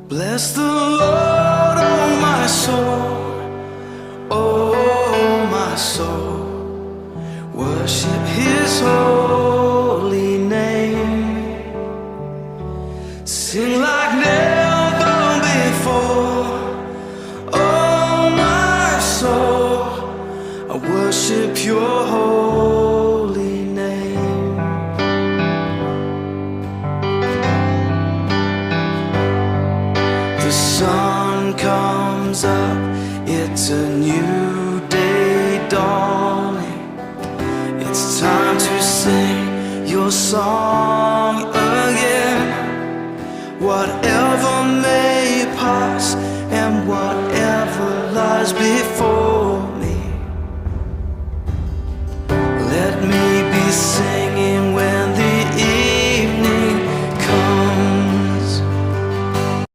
Bless the Lord, oh my soul, oh my soul. Worship His holy name. Sing like never before, oh my soul. I worship Your holy name. The sun comes up, it's a new day dawning. It's time to sing Your song again. What else